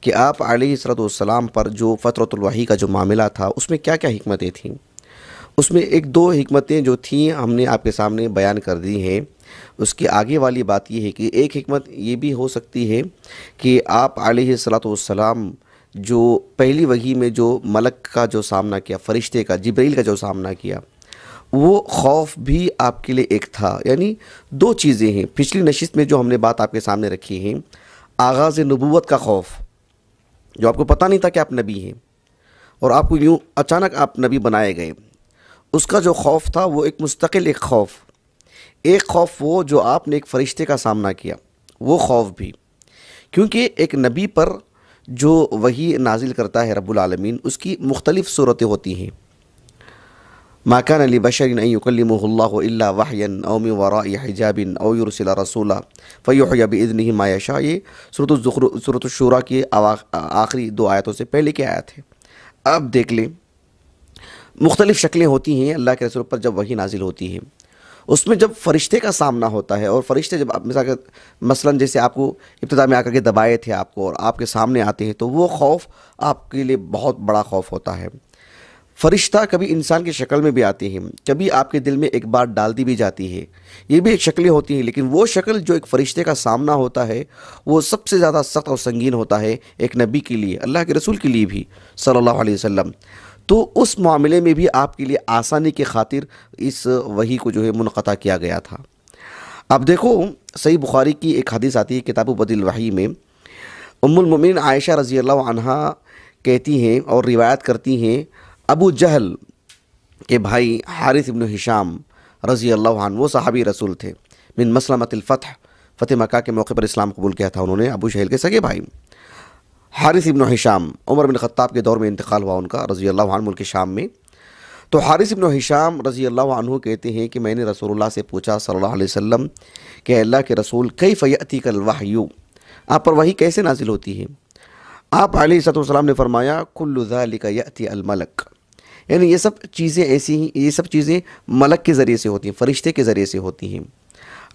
کہ آپ علیہ الصلوۃ والسلام پر جو فترۃ الوحی کا جو معاملہ تھا اس میں کیا کیا حکمتیں تھیں۔ اس میں ایک دو حکمتیں جو تھیں ہم نے آپ کے سامنے بیان کر دی ہیں۔ اس کی آگے والی بات یہ ہے کہ ایک حکمت یہ بھی ہو سکتی ہے کہ آپ علیہ الصلوۃ والسلام جو پہلی وحی میں جو ملک کا جو سامنا کیا، فرشتے کا، جبرائیل کا جو سامنا کیا، وہ خوف بھی آپ کے لیے ایک تھا۔ یعنی دو چیزیں ہیں۔ پچھلی نشست میں جو ہم نے بات آپ کے سامنے رکھی ہے، آغاز نبوت کا خوف، جو آپ کو پتہ نہیں تھا کہ آپ نبی ہیں اور آپ کو یوں اچانک آپ نبی بنائے گئے، اس کا جو خوف تھا وہ ایک مستقل ایک خوف وہ جو آپ نے ایک فرشتے کا سامنا کیا، وہ خوف بھی، کیونکہ ایک نبی پر جو وحی نازل کرتا ہے رب العالمین، اس کی مختلف صورتیں ہوتی ہیں۔ ما كان لبشر ان يكلمه الله الا وحيا او من وراء حجاب او يرسل رسولا فيحيي باذنه ما يشاء۔ یہ سورۃ الشورى کی آخری دو آیتوں سے پہلے کی آیت ہے۔ اب دیکھ لیں، مختلف شکلیں ہوتی ہیں اللہ کے رسول پر جب وحی نازل ہوتی ہے۔ اس میں جب فرشتے کا سامنا ہوتا ہے، اور فرشتے جب مثلاً جیسے آپ کو ابتدا میں آ کر کے دبائے تھے آپ کو اور آپ کے سامنے آتے ہیں، تو وہ خوف آپ کے لیے بہت بڑا خوف ہوتا ہے۔ فرشتہ کبھی انسان کی شکل میں بھی آتے ہیں، کبھی آپ کے دل میں ایک بات ڈال دی بھی جاتی ہے، یہ بھی ایک شکلیں ہوتی ہیں، لیکن وہ شکل جو ایک فرشتے کا سامنا ہوتا ہے وہ سب سے زیادہ سخت اور سنگین ہوتا ہے ایک نبی کے لیے، اللہ کے رسول کے لیے بھی صلی اللہ علیہ وسلم۔ تو اس معاملے میں بھی آپ کے لیے آسانی کی خاطر اس وحی کو جو ہے منقطع کیا گیا تھا۔ اب دیکھو، صحیح بخاری کی ایک حدیث آتی ہے کتاب بدء الوحی میں، ام المؤمنین عائشہ رضی اللہ عنہا کہتی ہیں اور روایت کرتی ہیں، ابو جہل کے بھائی حارث ابن ہشام رضی اللہ عنہ، وہ صحابی رسول تھے، من مسلمۃ الفتح، فتح مکہ کے موقع پر اسلام قبول کیا تھا انہوں نے۔ ابو جہل کے سگے بھائی حارث ابن ہشام، عمر بن خطاب کے دور میں انتقال ہوا ان کا رضی اللہ عنہ ملک شام میں۔ تو حارث ابن ہشام رضی اللہ عنہ کہتے ہیں کہ میں نے رسول اللہ سے پوچھا صلی اللہ علیہ وسلم کہ اللہ کے رسول کیف یأتیک الوحی، آپ پر وحی کیسے نازل ہوتی ہے؟ آپ علیہ الصلوۃ والسلام نے فرمایا کل ذالک یأتی الملک، یعنی یہ سب چیزیں ایسی ہیں، یہ سب چیزیں ملک کے ذریعے سے ہوتی ہیں، فرشتے کے ذریعے سے ہوتی ہیں۔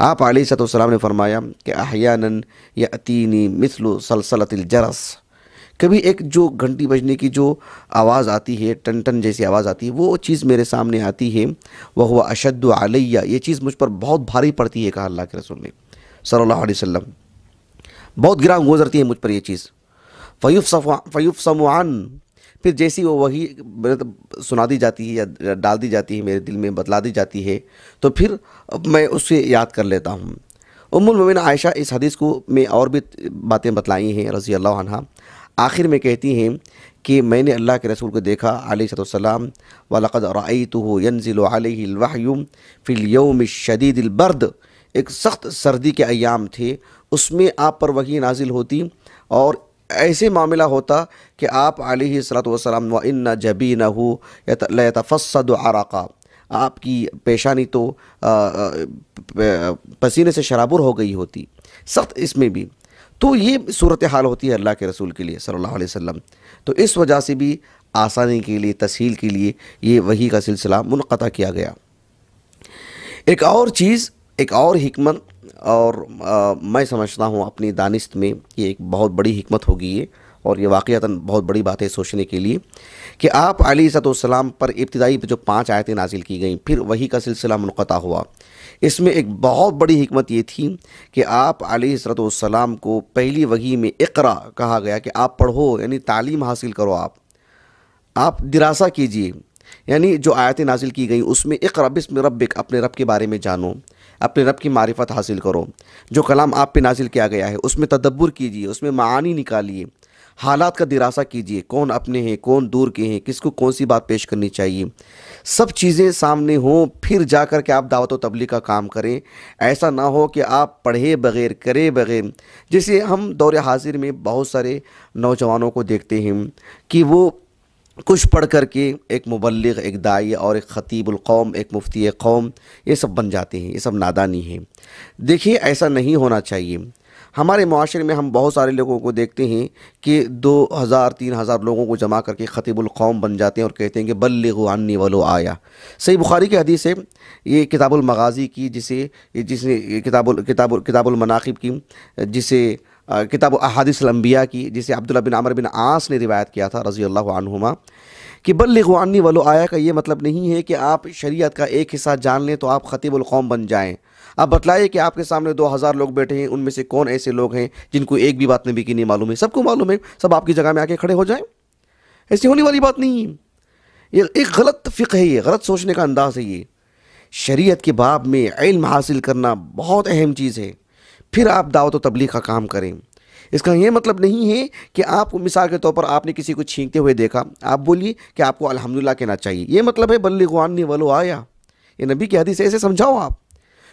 آپ علیہ الصلوۃ والسلام نے فرمایا کہ احیانا یأتینی مثل سلسلۃ الجرس، کبھی ایک جو گھنٹی بجنے کی جو آواز آتی ہے، ٹن ٹن جیسی آواز آتی ہے، وہ چیز میرے سامنے آتی ہے، وہو اشد علیہ، یہ چیز مجھ پر بہت بھاری پڑتی ہے، کہا اللہ کے رسول نے صلی اللہ علیہ وسلم، بہت گراں گزرتی ہے مجھ پر یہ چیز۔ فیفصم عن، پھر جیسی وہ وحی سنا دی جاتی ہے یا ڈال دی جاتی ہے میرے دل میں، بتلا دی جاتی ہے، تو پھر میں اسے یاد کر لیتا ہوں۔ ام المؤمنین عائشہ اس حدیث کو میں اور بھی باتیں بتلائی ہیں رضی اللہ عنہا، آخر میں کہتی ہیں کہ میں نے اللہ کے رسول کو دیکھا علیہ السلام، وَلَقَدْ رَأَيْتُهُ يَنزِلُ عَلَيْهِ الْوَحْيُ فِي الْيَوْمِ الشَّدِيدِ الْبَرْدِ، ایک سخت سردی کے ایام تھے، اس میں آپ پر وحی نازل ہوتی اور ایسے معاملہ ہوتا کہ آپ علیہ الصلوۃ والسلام وَإِنَّ جَبِينَهُ لَيَتَفَصَّدُ عَرَقًا، آپ کی پیشانی تو پسینے سے شرابور ہو گئی ہوتی، سخت اس میں بھی۔ تو یہ صورتحال ہوتی ہے اللہ کے رسول کے لیے صلی اللہ علیہ وسلم۔ تو اس وجہ سے بھی آسانی کے لیے، تسہیل کے لیے یہ وحی کا سلسلہ منقطع کیا گیا۔ ایک اور چیز، ایک اور حکمت، اور میں سمجھتا ہوں اپنی دانست میں یہ ایک بہت بڑی حکمت ہوگی یہ، اور یہ واقعتاً بہت بڑی بات ہے سوچنے کے لیے، کہ آپ علیہ الصلوۃ والسلام پر ابتدائی جو 5 آیتیں نازل کی گئیں، پھر وحی کا سلسلہ منقطع ہوا۔ اس میں ایک بہت بڑی حکمت یہ تھی کہ آپ علیہ الصلوۃ والسلام کو پہلی وحی میں اقرا کہا گیا کہ آپ پڑھو، یعنی تعلیم حاصل کرو، آپ دراسہ کیجئے، یعنی جو آیتیں نازل کی گئیں اس میں اقرا بسم ربک، اپنے رب کے بارے میں جانو، اپنے رب کی معرفت حاصل کرو، جو کلام آپ پہ نازل کیا گیا ہے اس میں تدبر کیجئے، اس میں معانی نکالیے، حالات کا دراسہ کیجئے، کون اپنے ہیں، کون دور کے ہیں، کس کو کون سی بات پیش کرنی چاہیے، سب چیزیں سامنے ہوں، پھر جا کر کے آپ دعوت و تبلیغ کا کام کریں۔ ایسا نہ ہو کہ آپ پڑھے بغیر، کرے بغیر، جیسے ہم دور حاضر میں بہت سارے نوجوانوں کو دیکھتے ہیں کہ وہ کچھ پڑھ کر کے ایک مبلغ، ایک داعی اور ایک خطیب القوم، ایک مفتی قوم، یہ سب بن جاتے ہیں، یہ سب نادانی ہیں۔ دیکھیے ایسا نہیں ہونا چاہیے۔ ہمارے معاشرے میں ہم بہت سارے لوگوں کو دیکھتے ہیں کہ 2000 3000 لوگوں کو جمع کر کے خطیب القوم بن جاتے ہیں اور کہتے ہیں کہ بلغوا عنی ولو آیا۔ صحیح بخاری کی حدیث ہے، یہ کتاب المغازی کی، جسے کتاب المناقب کی، جسے کتاب احادیث الانبیاء کی، جسے عبداللہ بن عمرو بن عاص نے روایت کیا تھا رضی اللہ عنہما، کہ بلغوا عنی ولو آیا کا یہ مطلب نہیں ہے کہ آپ شریعت کا ایک حصہ جان لیں تو آپ خطیب القوم بن جائیں۔ آپ بتلائیے کہ آپ کے سامنے 2000 لوگ بیٹھے ہیں، ان میں سے کون ایسے لوگ ہیں جن کو ایک بھی بات نبی کی نہیں معلوم ہے؟ سب کو معلوم ہے، سب آپ کی جگہ میں آ کے کھڑے ہو جائیں؟ ایسی ہونے والی بات نہیں ہے۔ یہ ایک غلط فقہ ہے، یہ غلط سوچنے کا انداز ہے۔ یہ شریعت کے باب میں علم حاصل کرنا بہت اہم چیز ہے، پھر آپ دعوت و تبلیغ کا کام کریں۔ اس کا یہ مطلب نہیں ہے کہ آپ کو مثال کے طور پر آپ نے کسی کو چھینکتے ہوئے دیکھا، آپ بولیے کہ آپ کو الحمدللہ کہنا چاہیے۔ یہ مطلب ہے بلغوا عنی ولو آیا، یہ نبی کی حدیث ہے، ایسے سمجھاؤ۔ آپ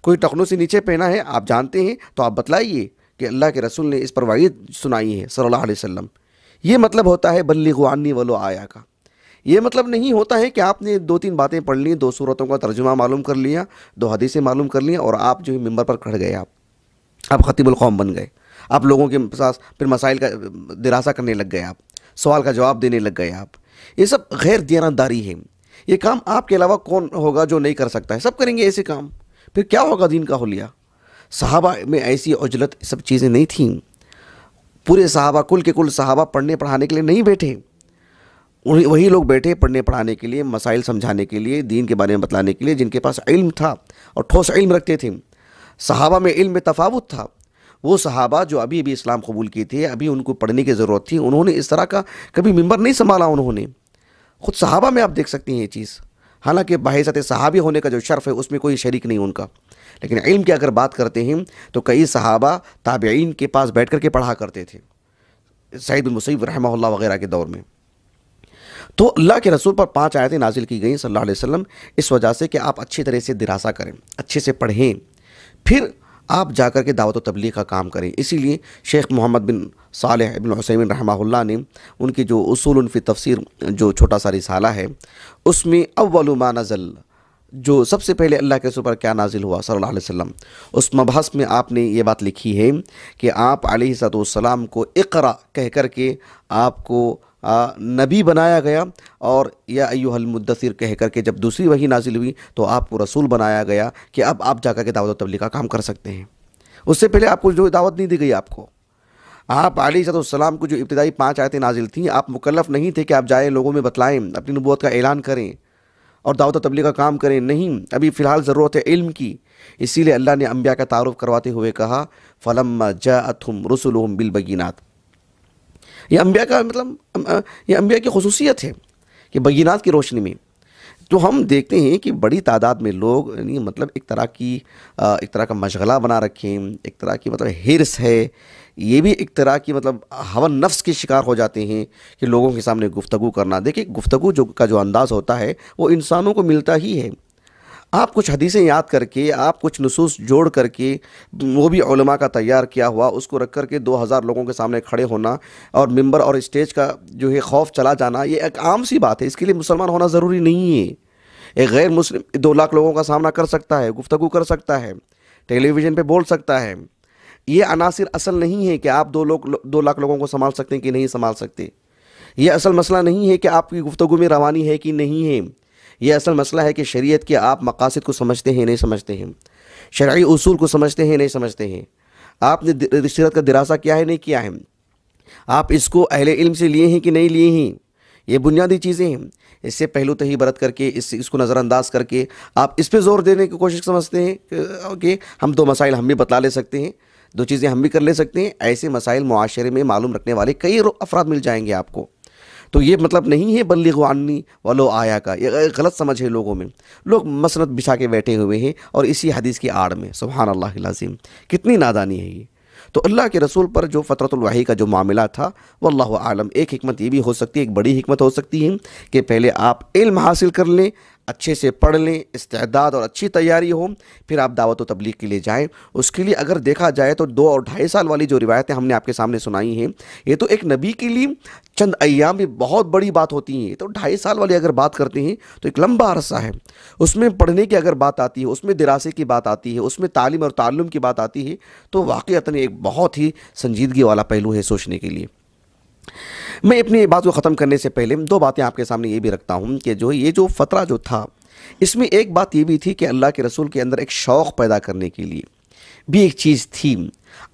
کوئی ٹخنوں سے نیچے پہنا ہے، آپ جانتے ہیں تو آپ بتلائیے کہ اللہ کے رسول نے اس پر وعید سنائی ہے صلی اللہ علیہ وسلم۔ یہ مطلب ہوتا ہے بلغوا عنی ولو آیا کا۔ یہ مطلب نہیں ہوتا ہے کہ آپ نے 2-3 باتیں پڑھ لیں، 2 سورتوں کا ترجمہ معلوم کر لیا، 2 حدیثیں معلوم کر لیں اور آپ جو ہے ممبر پر کھڑ گئے، آپ خطیب القوم بن گئے۔ آپ لوگوں کے پاس پھر مسائل کا دراسہ کرنے لگ گئے، آپ سوال کا جواب دینے لگ گئے۔ آپ یہ سب غیر دیانتداری ہے۔ یہ کام آپ کے علاوہ کون ہوگا جو نہیں کر سکتا ہے؟ سب کریں گے ایسے کام، پھر کیا ہوگا دین کا حلیہ؟ صحابہ میں ایسی عجلت سب چیزیں نہیں تھیں۔ پورے صحابہ، کل کے کل صحابہ پڑھنے پڑھانے کے لیے نہیں بیٹھے، وہی لوگ بیٹھے پڑھنے پڑھانے کے لیے، مسائل سمجھانے کے لیے، دین کے بارے میں بتلانے کے لیے، جن کے پاس علم تھا اور ٹھوس علم رکھتے تھے۔ صحابہ میں علم میں تفاوت تھا۔ وہ صحابہ جو ابھی اسلام قبول کیے تھے، ابھی ان کو پڑھنے کی ضرورت تھی، انہوں نے اس طرح کا کبھی ممبر نہیں سنبھالا۔ انہوں نے خود صحابہ میں آپ دیکھ سکتے ہیں یہ چیز، حالانکہ بحیثیت صحابی ہونے کا جو شرف ہے اس میں کوئی شریک نہیں ان کا، لیکن علم کی اگر بات کرتے ہیں تو کئی صحابہ تابعین کے پاس بیٹھ کر کے پڑھا کرتے تھے، سعید بن مسیب رحمہ اللہ وغیرہ کے دور میں۔ تو اللہ کے رسول پر 5 آیتیں نازل کی گئیں صلی اللہ علیہ وسلم، اس وجہ سے کہ آپ اچھی طرح سے دراسہ کریں، اچھے سے پڑھیں، پھر آپ جا کر کے دعوت و تبلیغ کا کام کریں۔ اسی لیے شیخ محمد بن صالح ابن عثیمین رحمہ اللہ نے ان کی جو اصول فی تفسیر جو چھوٹا سا رسالہ ہے، اس میں اول ما نزل، جو سب سے پہلے اللہ کے رسول پر کیا نازل ہوا صلی اللہ علیہ وسلم، اس مبحث میں آپ نے یہ بات لکھی ہے کہ آپ علیہ الصلوۃ والسلام کو اقرا کہہ کر کے آپ کو نبی بنایا گیا، اور یا ایھا المدثر کہہ کر کے جب دوسری وحی نازل ہوئی تو آپ کو رسول بنایا گیا کہ اب آپ جا کر کے دعوت و تبلیغ کا کام کر سکتے ہیں۔ اس سے پہلے آپ کو جو دعوت نہیں دی گئی، آپ علیہ الصلوۃ والسلام کو جو ابتدائی 5 آیتیں نازل تھیں، آپ مکلف نہیں تھے کہ آپ جائیں لوگوں میں بتلائیں، اپنی نبوت کا اعلان کریں اور دعوت و تبلیغ کا کام کریں۔ نہیں، ابھی فی الحال ضرورت ہے علم کی۔ اسی لیے اللہ نے انبیاء کا تعارف کرواتے ہوئے کہا فَلَمَّا جَاءَتْهُمْ رُسُلُهُمْ بِالْبَيِّنَاتِ۔ یہ انبیاء کا مطلب یہ انبیاء کی خصوصیت ہے کہ بینات کی روشنی میں تو ہم دیکھتے ہیں کہ بڑی تعداد میں لوگ، یعنی مطلب ایک طرح کا مشغلہ بنا رکھیں، ایک طرح کی مطلب حرص ہے، یہ بھی ایک طرح کی مطلب ہوا نفس کے شکار ہو جاتے ہیں کہ لوگوں کے سامنے گفتگو کرنا۔ دیکھیں گفتگو کا جو انداز ہوتا ہے وہ انسانوں کو ملتا ہی ہے۔ آپ کچھ حدیثیں یاد کر کے، آپ کچھ نصوص جوڑ کر کے، وہ بھی علماء کا تیار کیا ہوا، اس کو رکھ کر کے 2000 لوگوں کے سامنے کھڑے ہونا اور ممبر اور اسٹیج کا جو ہے خوف چلا جانا، یہ ایک عام سی بات ہے۔ اس کے لیے مسلمان ہونا ضروری نہیں ہے۔ ایک غیر مسلم 2 لاکھ لوگوں کا سامنا کر سکتا ہے، گفتگو کر سکتا ہے، ٹیلی ویژن پہ بول سکتا ہے۔ یہ عناصر اصل نہیں ہے کہ آپ 2 لاکھ لوگوں کو سنبھال سکتے ہیں کہ نہیں سنبھال سکتے۔ یہ اصل مسئلہ نہیں ہے کہ آپ کی گفتگو میں روانی ہے کہ نہیں ہے۔ یہ اصل مسئلہ ہے کہ شریعت کے آپ مقاصد کو سمجھتے ہیں نہیں سمجھتے ہیں، شرعی اصول کو سمجھتے ہیں نہیں سمجھتے ہیں، آپ نے سیرت کا دراسہ کیا ہے نہیں کیا ہے، آپ اس کو اہل علم سے لیے ہیں کہ نہیں لیے ہیں۔ یہ بنیادی چیزیں ہیں۔ اس سے پہلو تہی برت کر کے اس کو نظر انداز کر کے آپ اس پہ زور دینے کی کوشش سمجھتے ہیں کہ ہم 2 مسائل ہم بھی بتلا لے سکتے ہیں، 2 چیزیں ہم بھی کر لے سکتے ہیں۔ ایسے مسائل معاشرے میں معلوم رکھنے والے کئی افراد مل جائیں گے آپ کو۔ تو یہ مطلب نہیں ہے بلغوا عنی ولو آیا کا، یہ غلط سمجھ ہے لوگوں میں۔ لوگ مسند بچھا کے بیٹھے ہوئے ہیں اور اسی حدیث کی آڑ میں، سبحان اللہ العظیم، کتنی نادانی ہے یہ۔ تو اللہ کے رسول پر جو فترۃ الوحی کا جو معاملہ تھا، واللہ عالم، ایک حکمت یہ بھی ہو سکتی ہے، ایک بڑی حکمت ہو سکتی ہے کہ پہلے آپ علم حاصل کر لیں، اچھے سے پڑھ لیں، استعداد اور اچھی تیاری ہو، پھر آپ دعوت و تبلیغ کے لیے جائیں۔ اس کے لیے اگر دیکھا جائے تو 2 اور 2.5 سال والی جو روایتیں ہم نے آپ کے سامنے سنائی ہیں، یہ تو ایک نبی کے لیے چند ایام میں بہت بڑی بات ہوتی ہیں۔ تو 2.5 سال والی اگر بات کرتے ہیں تو ایک لمبا عرصہ ہے۔ اس میں پڑھنے کی اگر بات آتی ہے، اس میں دراسے کی بات آتی ہے، اس میں تعلیم اور تعلم کی بات آتی ہے، تو واقعتاً ایک بہت ہی سنجیدگی والا پہلو ہے سوچنے کے لیے۔ میں اپنی بات کو ختم کرنے سے پہلے 2 باتیں آپ کے سامنے یہ بھی رکھتا ہوں کہ یہ جو فترہ جو تھا، اس میں ایک بات یہ بھی تھی کہ اللہ کے رسول کے اندر ایک شوق پیدا کرنے کے لیے بھی ایک چیز تھی۔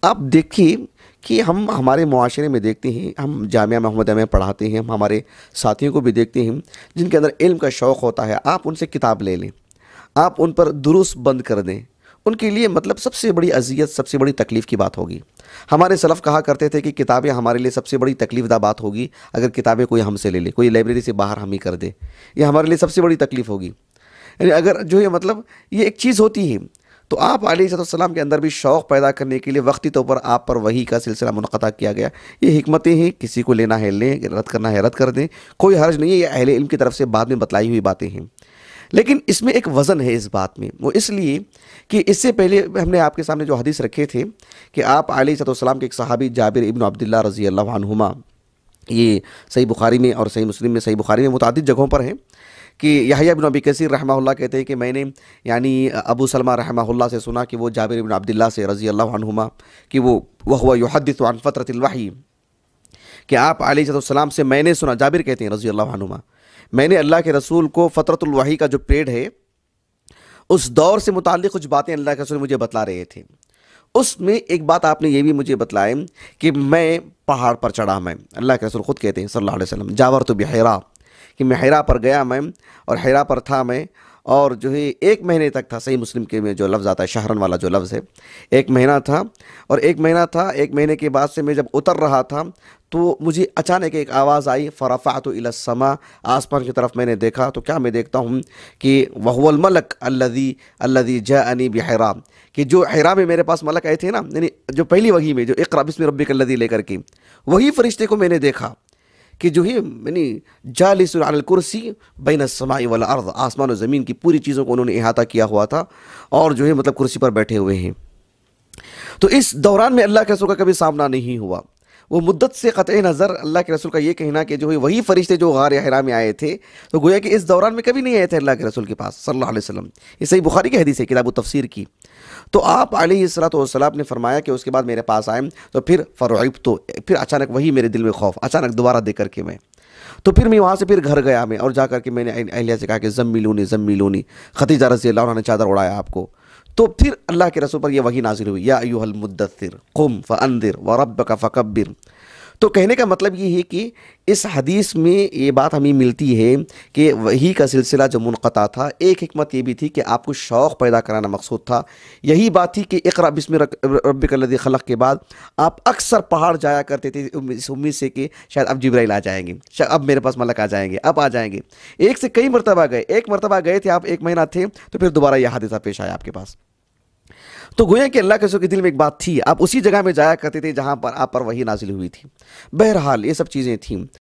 آپ دیکھیے کہ ہم ہمارے معاشرے میں دیکھتے ہیں، ہم جامعہ محمدیہ میں پڑھاتے ہیں، ہم ہمارے ساتھیوں کو بھی دیکھتے ہیں جن کے اندر علم کا شوق ہوتا ہے، آپ ان سے کتاب لے لیں، آپ ان پر دروس بند کر دیں، ان کے لیے مطلب سب سے بڑی اذیت، سب سے بڑی تکلیف کی بات ہوگی۔ ہمارے سلف کہا کرتے تھے کہ کتابیں ہمارے لیے سب سے بڑی تکلیف دہ بات ہوگی اگر کتابیں کوئی ہم سے لے لے، کوئی لائبریری سے باہر ہم ہی کر دے، یہ ہمارے لیے سب سے بڑی تکلیف ہوگی۔ یعنی اگر جو ہے مطلب یہ ایک چیز ہوتی ہے، تو آپ علیہ السلام کے اندر بھی شوق پیدا کرنے کے لیے وقتی طور پر آپ پر وحی کا سلسلہ منقطع کیا گیا۔ یہ حکمتیں ہیں، کسی کو لینا ہے لیں، رد کرنا ہے رد کر دیں، کوئی حرج نہیں ہے، یہ اہل علم کی طرف سے بعد میں بتلائی ہوئی باتیں ہیں۔ لیکن اس میں ایک وزن ہے اس بات میں، وہ اس لیے کہ اس سے پہلے ہم نے آپ کے سامنے جو حدیث رکھے تھے کہ آپ علیہ السلام کے ایک صحابی جابر ابن عبداللہ رضی اللہ عنہما، یہ صحیح بخاری میں اور صحیح مسلم میں، صحیح بخاری میں متعدد جگہوں پر ہیں کہ یحییٰ بن ابی کثیر رحمہ اللہ کہتے ہیں کہ میں نے یعنی ابو سلمہ رحمہ اللہ سے سنا کہ وہ جابر بن عبداللہ سے رضی اللہ عنہما کہ وہو یحدث عن فترۃ الوحی، کہ آپ علیہ السلام سے میں نے سنا، جابر کہتے ہیں رضی اللہ عنہما، میں نے اللہ کے رسول کو فترۃ الوحی کا جو پیریڈ ہے اس دور سے متعلق کچھ باتیں اللہ کے رسول مجھے بتلا رہے تھے۔ اس میں ایک بات آپ نے یہ بھی مجھے بتلائے کہ میں پہاڑ پر چڑھا، میں اللہ کے رسول خود کہتے ہیں صلی اللہ علیہ وسلم، جاورت بحیرا، کہ میں حیرا پر گیا میں، اور حیرا پر تھا میں، اور جو ہے 1 مہینے تک تھا۔ صحیح مسلم کے میں جو لفظ آتا ہے شہرن والا جو لفظ ہے، 1 مہینہ تھا، اور 1 مہینہ تھا، 1 مہینے کے بعد سے میں جب اتر رہا تھا تو مجھے اچانک ایک آواز آئی، فرفعت الی السماء، آسمان کی طرف میں نے دیکھا تو کیا میں دیکھتا ہوں کہ وہو الملک الذی جاءنی بحیرا، کہ جو حیرا میں میرے پاس ملک آئے تھے نا، یعنی جو پہلی وحی میں جو اقرأ بسم ربک الذی لے کر کے، وہی فرشتے کو میں نے دیکھا کہ جو ہے یعنی جالس علی الکرسی بین السماء والارض، آسمان و زمین کی پوری چیزوں کو انہوں نے احاطہ کیا ہوا تھا، اور جو ہے مطلب کرسی پر بیٹھے ہوئے ہیں۔ تو اس دوران میں اللہ کے رسول کا کبھی سامنا نہیں ہوا، وہ مدت سے قطع نظر اللہ کے رسول کا یہ کہنا کہ جو ہے وہی فرشتے جو غار حرا میں آئے تھے، تو گویا کہ اس دوران میں کبھی نہیں آئے تھے اللہ کے رسول کے پاس صلی اللہ علیہ وسلم۔ یہ صحیح بخاری کی حدیث ہے کتاب التفسیر کی۔ تو آپ علیہ السلام نے فرمایا کہ اس کے بعد میرے پاس آئے تو پھر فرعبت، تو پھر اچانک وہی میرے دل میں خوف اچانک دوبارہ دیکھ کر کے میں، تو پھر میں وہاں سے پھر گھر گیا میں، اور جا کر کے میں نے اہلیہ سے کہا کہ زمیلونی، خدیجہ رضی اللہ عنہ نے چادر اڑایا آپ کو۔ تو پھر اللہ کے رسول پر یہ وحی نازل ہوئی، یا ایھا المدثر قم فانذر وربک فکبر۔ تو کہنے کا مطلب یہ ہے کہ اس حدیث میں یہ بات ہمیں ملتی ہے کہ وحی کا سلسلہ جو منقطع تھا، ایک حکمت یہ بھی تھی کہ آپ کو شوق پیدا کرانا مقصود تھا۔ یہی بات تھی کہ اقرأ بسم ربک الذی خلق کے بعد آپ اکثر پہاڑ جایا کرتے تھے اس امید سے کہ شاید اب جبرائیل آ جائیں گے، شاید اب میرے پاس ملک آ جائیں گے، اب آ جائیں گے۔ ایک سے کئی مرتبہ گئے، ایک مرتبہ گئے تھے آپ، 1 مہینہ تھے، تو پھر دوبارہ یہ حادثہ پیش آیا آپ کے پاس۔ تو گویا کہ اللہ کے رسول کے دل میں ایک بات تھی، آپ اسی جگہ میں جایا کرتے تھے جہاں پر آپ پر وحی نازل ہوئی تھی۔ بہرحال یہ سب چیزیں تھیں۔